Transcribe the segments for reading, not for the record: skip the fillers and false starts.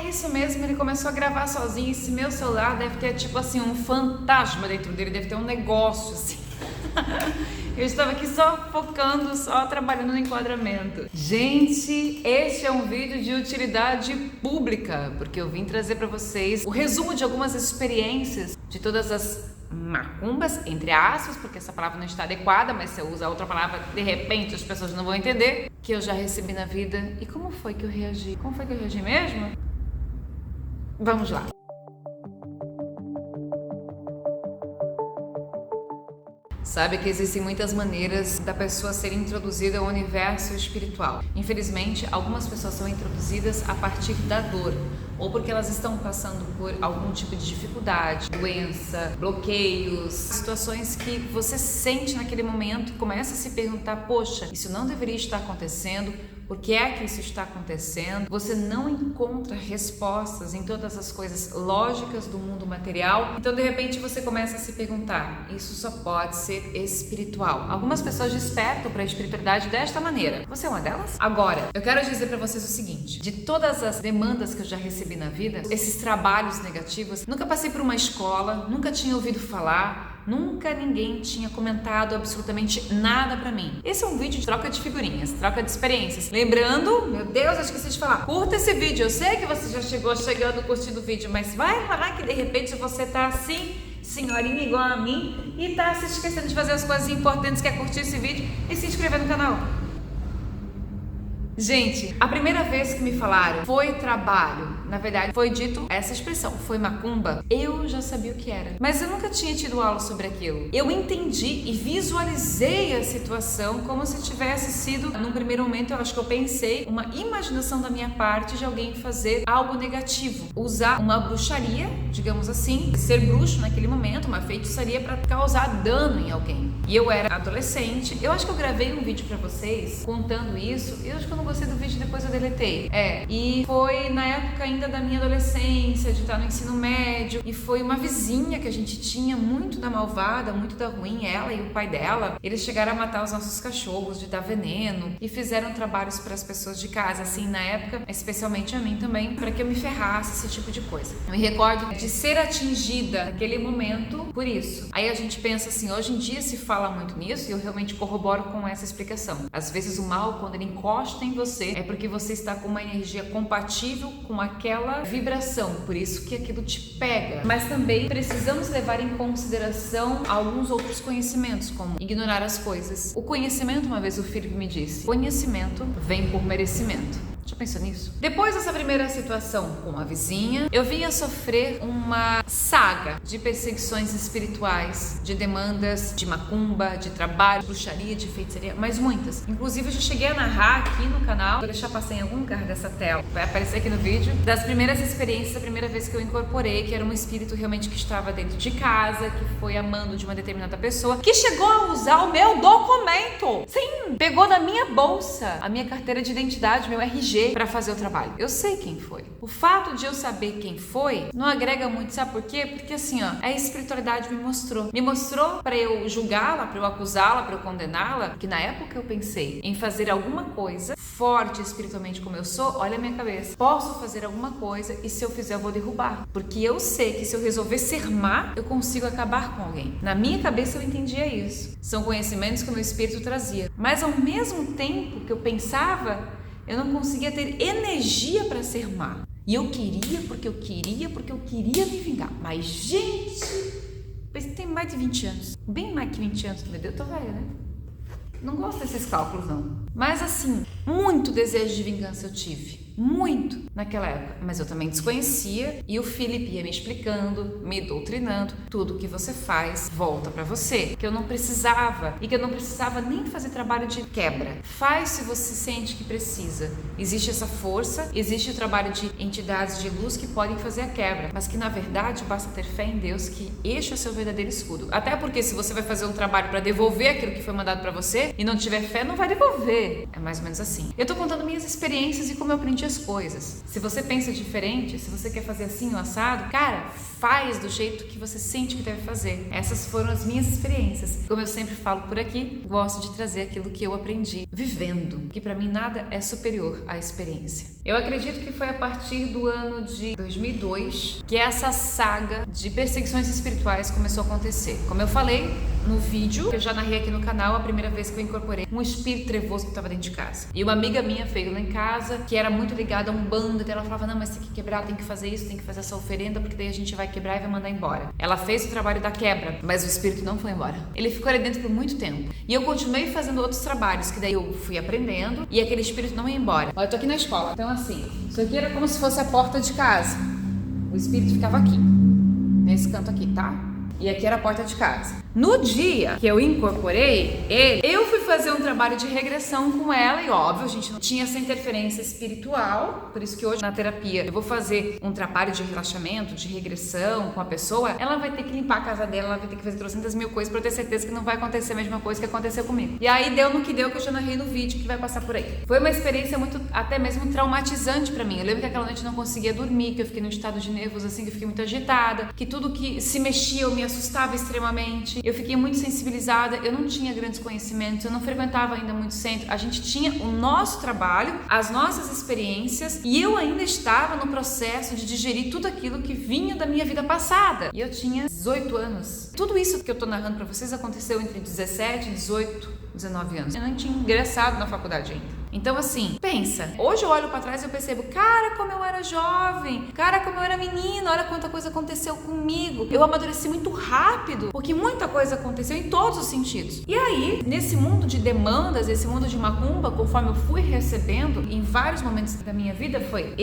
é isso mesmo, ele começou a gravar sozinho. Esse meu celular deve ter tipo assim um fantasma dentro dele, deve ter um negócio assim. Eu estava aqui só focando, só trabalhando no enquadramento. Gente, este é um vídeo de utilidade pública, porque eu vim trazer para vocês o resumo de algumas experiências de todas as macumbas, entre aspas, porque essa palavra não está adequada, mas se eu usar outra palavra, de repente as pessoas não vão entender, que eu já recebi na vida. E como foi que eu reagi? Como foi que eu reagi mesmo? Vamos lá. Sabe que existem muitas maneiras da pessoa ser introduzida ao universo espiritual. Infelizmente, algumas pessoas são introduzidas a partir da dor, ou porque elas estão passando por algum tipo de dificuldade, doença, bloqueios, situações que você sente naquele momento e começa a se perguntar, poxa, isso não deveria estar acontecendo, por que é que isso está acontecendo? Você não encontra respostas em todas as coisas lógicas do mundo material, então de repente você começa a se perguntar, isso só pode ser espiritual. Algumas pessoas despertam para a espiritualidade desta maneira. Você é uma delas? Agora, eu quero dizer para vocês o seguinte, de todas as demandas que eu já recebi na vida, esses trabalhos negativos, nunca passei por uma escola, nunca tinha ouvido falar, nunca ninguém tinha comentado absolutamente nada pra mim. Esse é um vídeo de troca de figurinhas, troca de experiências. Lembrando, meu Deus, eu esqueci de falar, curta esse vídeo. Eu sei que você já chegou chegando curtindo o vídeo, mas vai lá que de repente você tá assim, senhorinha igual a mim, e tá se esquecendo de fazer as coisas importantes, que é curtir esse vídeo e se inscrever no canal. Gente, a primeira vez que me falaram foi trabalho, na verdade foi dito essa expressão, foi macumba, eu já sabia o que era, mas eu nunca tinha tido aula sobre aquilo. Eu entendi e visualizei a situação como se tivesse sido, num primeiro momento eu acho que eu pensei, uma imaginação da minha parte de alguém fazer algo negativo, usar uma bruxaria, digamos assim, ser bruxo naquele momento, uma feitiçaria para causar dano em alguém. E eu era adolescente, eu acho que eu gravei um vídeo pra vocês contando isso, eu acho que eu não gostei do vídeo, depois eu deletei. E foi na época ainda da minha adolescência, de estar no ensino médio, e foi uma vizinha que a gente tinha, muito da malvada, muito da ruim, ela e o pai dela, eles chegaram a matar os nossos cachorros, de dar veneno, e fizeram trabalhos para as pessoas de casa, assim, na época, especialmente a mim também, para que eu me ferrasse, esse tipo de coisa. Eu me recordo de ser atingida naquele momento por isso. Aí a gente pensa assim, hoje em dia se fala muito nisso, e eu realmente corroboro com essa explicação. Às vezes o mal, quando ele encosta em você, é porque você está com uma energia compatível com aquela vibração, por isso que aquilo te pega. Mas também precisamos levar em consideração alguns outros conhecimentos, como ignorar as coisas. O conhecimento, uma vez o Felipe me disse, conhecimento vem por merecimento. Já pensou nisso? Depois dessa primeira situação com a vizinha, eu vinha sofrer uma saga de perseguições espirituais, de demandas de macumba, de trabalho, de bruxaria, de feitiçaria, mas muitas. Inclusive eu já cheguei a narrar aqui no canal, vou deixar passar em algum lugar dessa tela, vai aparecer aqui no vídeo, das primeiras experiências, a primeira vez que eu incorporei, que era um espírito realmente que estava dentro de casa, que foi amando de uma determinada pessoa, que chegou a usar o meu documento. Sim, pegou da minha bolsa a minha carteira de identidade, meu RG, para fazer o trabalho. Eu sei quem foi. O fato de eu saber quem foi não agrega muito, sabe por quê? Porque assim, a espiritualidade me mostrou para eu julgá-la, para eu acusá-la, para eu condená-la, que na época eu pensei em fazer alguma coisa forte espiritualmente como eu sou, olha a minha cabeça, posso fazer alguma coisa e se eu fizer eu vou derrubar, porque eu sei que se eu resolver ser má, eu consigo acabar com alguém. Na minha cabeça eu entendia isso. São conhecimentos que o meu espírito trazia, mas ao mesmo tempo que eu pensava, eu não conseguia ter energia para ser má. E eu queria, porque eu queria me vingar. Mas, gente, tem mais de 20 anos. Bem mais que 20 anos, meu Deus, eu tô velha, né? Não gosto desses cálculos, não. Mas, assim, muito desejo de vingança eu tive. Muito naquela época, mas eu também desconhecia e o Felipe ia me explicando, me doutrinando, tudo que você faz volta pra você, que eu não precisava e que eu não precisava nem fazer trabalho de quebra. Faz se você sente que precisa. Existe essa força, existe o trabalho de entidades de luz que podem fazer a quebra, mas que na verdade basta ter fé em Deus, que este é o seu verdadeiro escudo. Até porque se você vai fazer um trabalho para devolver aquilo que foi mandado pra você e não tiver fé, não vai devolver. É mais ou menos assim. Eu tô contando minhas experiências e como eu aprendi a as coisas. Se você pensa diferente, se você quer fazer assim o assado, cara, faz do jeito que você sente que deve fazer. Essas foram as minhas experiências. Como eu sempre falo por aqui, gosto de trazer aquilo que eu aprendi vivendo, que pra mim nada é superior à experiência. Eu acredito que foi a partir do ano de 2002 que essa saga de perseguições espirituais começou a acontecer. Como eu falei no vídeo, que eu já narrei aqui no canal, a primeira vez que eu incorporei um espírito trevoso que estava dentro de casa. E uma amiga minha veio lá em casa, que era muito ligada a Umbanda, então ela falava, não, mas tem que quebrar, tem que fazer isso, tem que fazer essa oferenda, porque daí a gente vai quebrar e vai mandar embora. Ela fez o trabalho da quebra, mas o espírito não foi embora. Ele ficou ali dentro por muito tempo. E eu continuei fazendo outros trabalhos, que daí eu fui aprendendo, e aquele espírito não ia embora. Olha, eu tô aqui na escola, então assim, isso aqui era como se fosse a porta de casa. O espírito ficava aqui, nesse canto aqui, tá? E aqui era a porta de casa. No dia que eu incorporei ele, eu fui fazer um trabalho de regressão com ela e óbvio, a gente não tinha essa interferência espiritual, por isso que hoje na terapia eu vou fazer um trabalho de relaxamento, de regressão com a pessoa, ela vai ter que limpar a casa dela, ela vai ter que fazer 300.000 coisas pra eu ter certeza que não vai acontecer a mesma coisa que aconteceu comigo. E aí deu no que deu, que eu já narrei no vídeo que vai passar por aí. Foi uma experiência muito, até mesmo traumatizante pra mim. Eu lembro que aquela noite eu não conseguia dormir, que eu fiquei num estado de nervos assim, que eu fiquei muito agitada, que tudo que se mexia eu me assustava extremamente. Eu fiquei muito sensibilizada, eu não tinha grandes conhecimentos, eu não frequentava ainda muito centro. A gente tinha o nosso trabalho, as nossas experiências e eu ainda estava no processo de digerir tudo aquilo que vinha da minha vida passada. E eu tinha 18 anos. Tudo isso que eu tô narrando pra vocês aconteceu entre 17, 18, 19 anos. Eu não tinha ingressado na faculdade ainda. Então assim, pensa, hoje eu olho pra trás e eu percebo, cara, como eu era jovem, cara, como eu era menina, olha quanta coisa aconteceu comigo. Eu amadureci muito rápido, porque muita coisa aconteceu em todos os sentidos. E aí, nesse mundo de demandas, esse mundo de macumba, conforme eu fui recebendo, em vários momentos da minha vida, foi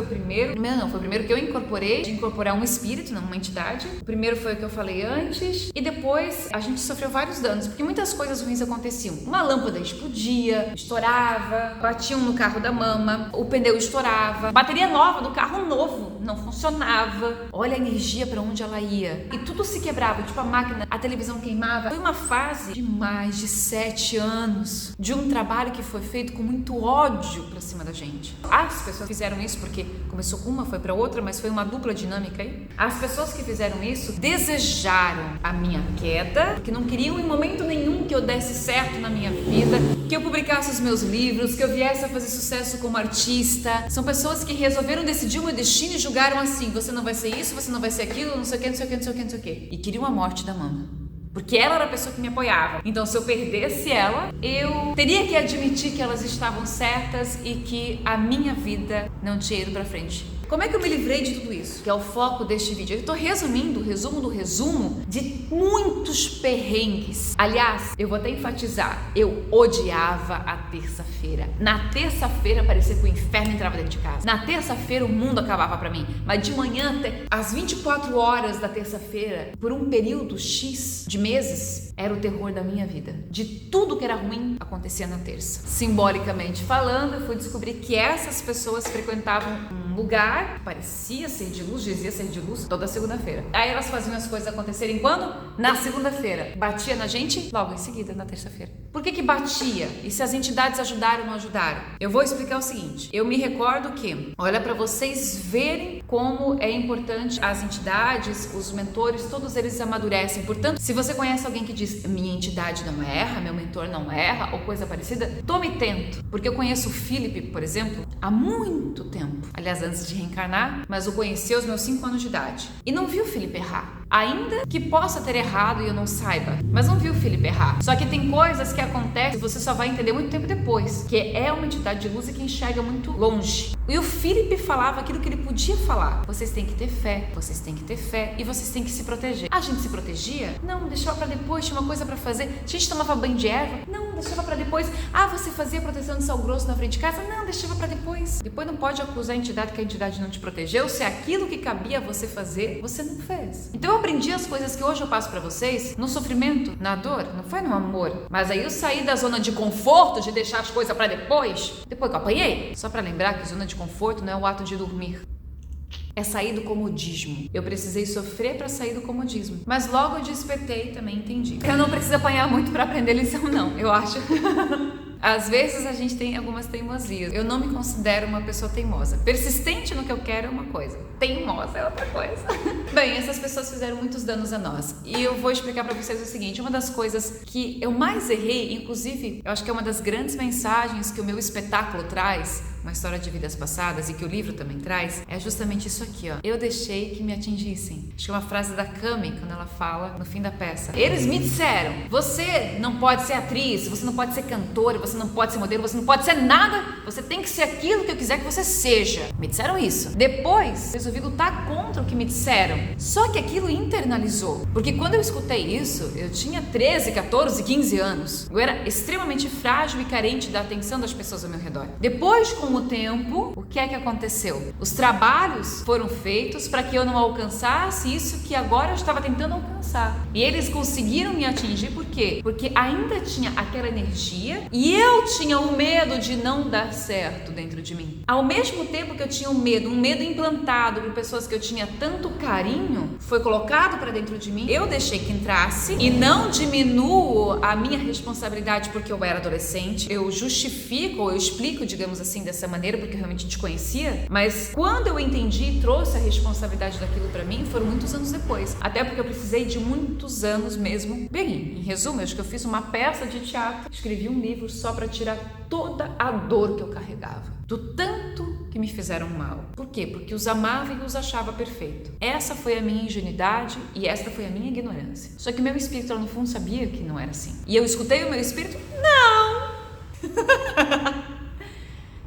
o primeiro, não, foi o primeiro que eu incorporei, de incorporar um espírito, não uma entidade. O primeiro foi o que eu falei antes, e depois a gente sofreu vários danos, porque muitas coisas ruins aconteciam. Uma lâmpada explodia, estourava, batiam no carro da mama, o pneu estourava, bateria nova do carro novo não funcionava. Olha a energia para onde ela ia. E tudo se quebrava, tipo a máquina, a televisão queimava. Foi uma fase de mais de 7 anos de um trabalho que foi feito com muito ódio pra cima da gente. As pessoas fizeram isso porque começou com uma, foi pra outra, mas foi uma dupla dinâmica aí. As pessoas que fizeram isso desejaram a minha queda, porque não queriam em momento nenhum que eu desse certo na minha vida, que eu publicasse os meus livros, que eu viesse a fazer sucesso como artista. São pessoas que resolveram decidir o meu destino e julgaram assim, você não vai ser isso, você não vai ser aquilo, não sei o que, não sei o que, não sei o que, não sei o que. E queriam a morte da mama. Porque ela era a pessoa que me apoiava. Então, se eu perdesse ela, eu teria que admitir que elas estavam certas e que a minha vida não tinha ido pra frente. Como é que eu me livrei de tudo isso? Que é o foco deste vídeo. Eu estou resumindo o resumo do resumo de muitos perrengues. Aliás, eu vou até enfatizar, eu odiava a terça-feira. Na terça-feira parecia que o inferno entrava dentro de casa. Na terça-feira o mundo acabava pra mim. Mas de manhã até às 24 horas da terça-feira, por um período X de meses, era o terror da minha vida. De tudo que era ruim acontecia na terça. Simbolicamente falando, eu fui descobrir que essas pessoas frequentavam um lugar parecia ser de luz, dizia ser de luz, toda segunda-feira. Aí elas faziam as coisas acontecerem quando? Na segunda-feira. Batia na gente logo em seguida, na terça-feira. Por que batia? E se as entidades ajudaram ou não ajudaram? Eu vou explicar o seguinte. Eu me recordo que, olha, para vocês verem como é importante as entidades, os mentores, todos eles amadurecem. Portanto, se você conhece alguém que diz minha entidade não erra, meu mentor não erra ou coisa parecida, tome tento. Porque eu conheço o Felipe, por exemplo, há muito tempo. Aliás, antes de reencarnar, mas o conheci aos meus 5 anos de idade. E não vi o Felipe errar. Ainda que possa ter errado e eu não saiba, mas não vi o Felipe errar. Só que tem coisas que acontecem e você só vai entender muito tempo depois, que é uma entidade de luz e que enxerga muito longe. E o Felipe falava aquilo que ele podia falar. Vocês têm que ter fé, vocês têm que ter fé e vocês têm que se proteger. A gente se protegia? Não, deixava pra depois, tinha uma coisa pra fazer. A gente tomava banho de erva? Não, deixava pra depois. Ah, você fazia proteção de sal grosso na frente de casa? Não, deixava pra depois. Depois não pode acusar a entidade que a entidade não te protegeu se aquilo que cabia a você fazer, você não fez. Então eu aprendi as coisas que hoje eu passo pra vocês no sofrimento, na dor, não foi no amor. Mas aí eu saí da zona de conforto, de deixar as coisas pra depois que eu apanhei. Só pra lembrar que zona de conforto não é o ato de dormir. É sair do comodismo. Eu precisei sofrer para sair do comodismo. Mas logo eu despertei e também entendi. Eu não preciso apanhar muito para aprender lição, não, eu acho. Às vezes a gente tem algumas teimosias. Eu não me considero uma pessoa teimosa. Persistente no que eu quero é uma coisa, teimosa é outra coisa. Bem, essas pessoas fizeram muitos danos a nós. E eu vou explicar pra vocês o seguinte, uma das coisas que eu mais errei, inclusive, eu acho que é uma das grandes mensagens que o meu espetáculo traz, uma história de vidas passadas, e que o livro também traz, é justamente isso aqui, ó. Eu deixei que me atingissem. Acho que é uma frase da Cami, quando ela fala no fim da peça. Eles me disseram, você não pode ser atriz, você não pode ser cantora, você não pode ser modelo, você não pode ser nada, você tem que ser aquilo que eu quiser que você seja. Me disseram isso. Depois, resolvi lutar contra o que me disseram. Só que aquilo internalizou. Porque quando eu escutei isso, eu tinha 13, 14, 15 anos. Eu era extremamente frágil e carente da atenção das pessoas ao meu redor. Depois, com o tempo, o que é que aconteceu? Os trabalhos foram feitos para que eu não alcançasse isso que agora eu estava tentando alcançar. E eles conseguiram me atingir por quê? Porque ainda tinha aquela energia e eu tinha o medo de não dar certo dentro de mim. Ao mesmo tempo que eu tinha um medo implantado por pessoas que eu tinha tanto carinho, foi colocado para dentro de mim, eu deixei que entrasse e não diminuo a minha responsabilidade porque eu era adolescente. Eu justifico, ou eu explico, digamos assim, dessa maneira, porque eu realmente desconhecia, mas quando eu entendi e trouxe a responsabilidade daquilo pra mim, foram muitos anos depois, até porque eu precisei de muitos anos mesmo. Bem, em resumo, eu acho que eu fiz uma peça de teatro, escrevi um livro só pra tirar toda a dor que eu carregava, do tanto que me fizeram mal. Por quê? Porque os amava e os achava perfeito. Essa foi a minha ingenuidade e esta foi a minha ignorância. Só que o meu espírito, lá no fundo, sabia que não era assim. E eu escutei o meu espírito, não!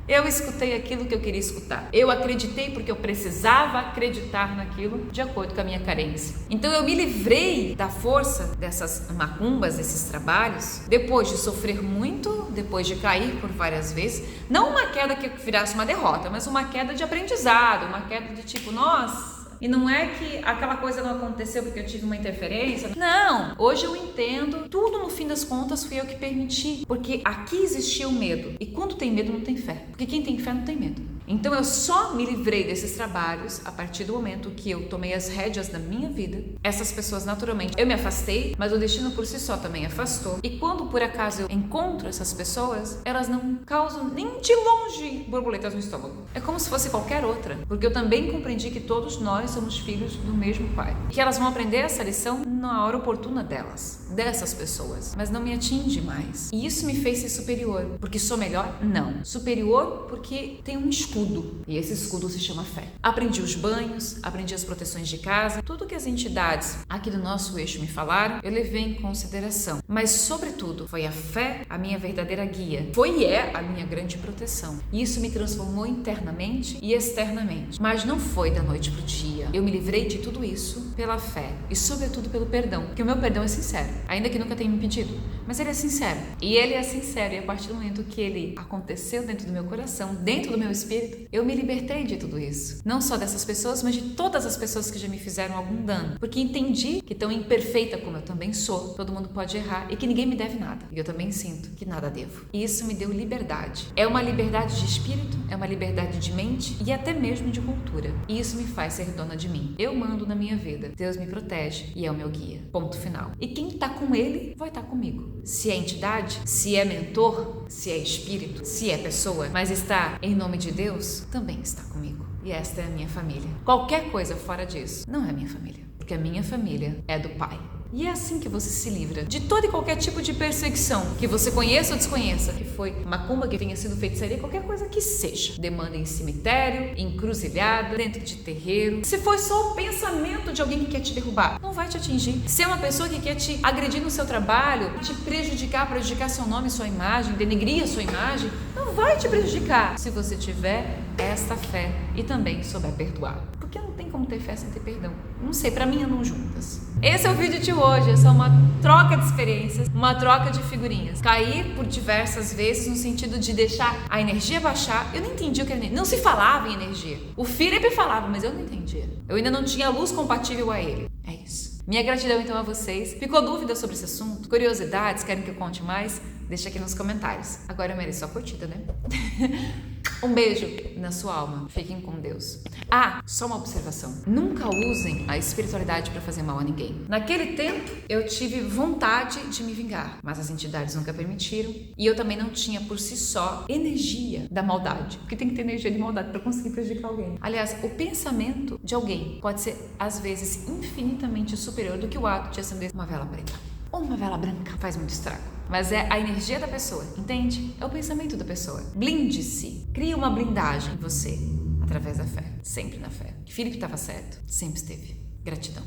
Eu escutei aquilo que eu queria escutar. Eu acreditei porque eu precisava acreditar naquilo de acordo com a minha carência. Então eu me livrei da força dessas macumbas, desses trabalhos, depois de sofrer muito, depois de cair por várias vezes. Não uma queda que virasse uma derrota, mas uma queda de aprendizado, uma queda de tipo, nossa... E não é que aquela coisa não aconteceu porque eu tive uma interferência. Não! Hoje eu entendo, tudo no fim das contas fui eu que permiti. Porque aqui existia o medo. E quando tem medo não tem fé. Porque quem tem fé não tem medo. Então eu só me livrei desses trabalhos a partir do momento que eu tomei as rédeas da minha vida. Essas pessoas, naturalmente, eu me afastei, mas o destino por si só também afastou. E quando por acaso eu encontro essas pessoas, elas não causam nem de longe borboletas no estômago. É como se fosse qualquer outra. Porque eu também compreendi que todos nós somos filhos do mesmo pai. E que elas vão aprender essa lição na hora oportuna delas, dessas pessoas. Mas não me atinge mais. E isso me fez ser superior. Porque sou melhor? Não. Superior porque tem um escudo. E esse escudo se chama fé. Aprendi os banhos, aprendi as proteções de casa, tudo que as entidades aqui do nosso eixo me falaram, eu levei em consideração. Mas, sobretudo, foi a fé a minha verdadeira guia. Foi e é a minha grande proteção. E isso me transformou internamente e externamente. Mas não foi da noite pro dia. Eu me livrei de tudo isso pela fé e, sobretudo, pelo perdão. Porque o meu perdão é sincero, ainda que nunca tenha me pedido. Mas ele é sincero. E ele é sincero. E a partir do momento que ele aconteceu dentro do meu coração, dentro do meu espírito, eu me libertei de tudo isso. Não só dessas pessoas, mas de todas as pessoas que já me fizeram algum dano. Porque entendi que tão imperfeita como eu também sou, todo mundo pode errar e que ninguém me deve nada. E eu também sinto que nada devo. E isso me deu liberdade. É uma liberdade de espírito, é uma liberdade de mente e até mesmo de cultura. E isso me faz ser dona de mim. Eu mando na minha vida. Deus me protege e é o meu guia. Ponto final. E quem tá com ele, vai estar comigo. Se é entidade, se é mentor, se é espírito, se é pessoa, mas está em nome de Deus, também está comigo. E esta é a minha família. Qualquer coisa fora disso não é minha família, porque a minha família é do Pai. E é assim que você se livra de todo e qualquer tipo de perseguição, que você conheça ou desconheça, que foi macumba, que tenha sido feitiçaria, qualquer coisa que seja. Demanda em cemitério, encruzilhada, dentro de terreiro. Se foi só o pensamento de alguém que quer te derrubar, não vai te atingir. Se é uma pessoa que quer te agredir no seu trabalho, te prejudicar seu nome, sua imagem, denegrir a sua imagem, não vai te prejudicar se você tiver esta fé e também souber perdoar. Porque não tem como ter fé sem ter perdão. Não sei, pra mim andam juntas. Esse é o vídeo de hoje, é só uma troca de experiências, uma troca de figurinhas. Caí por diversas vezes no sentido de deixar a energia baixar. Eu não entendi o que era energia. Não se falava em energia. O Felipe falava, mas eu não entendia. Eu ainda não tinha luz compatível a ele. É isso. Minha gratidão então a vocês. Ficou dúvida sobre esse assunto? Curiosidades? Querem que eu conte mais? Deixa aqui nos comentários. Agora eu mereço a curtida, né? Um beijo na sua alma. Fiquem com Deus. Ah, só uma observação. Nunca usem a espiritualidade para fazer mal a ninguém. Naquele tempo, eu tive vontade de me vingar, mas as entidades nunca permitiram. E eu também não tinha por si só energia da maldade. Porque tem que ter energia de maldade para conseguir prejudicar alguém. Aliás, o pensamento de alguém pode ser, às vezes, infinitamente superior do que o ato de acender uma vela preta. Ou uma vela branca faz muito estrago. Mas é a energia da pessoa, entende? É o pensamento da pessoa. Blinde-se. Crie uma blindagem em você através da fé. Sempre na fé. Filipe estava certo. Sempre esteve. Gratidão.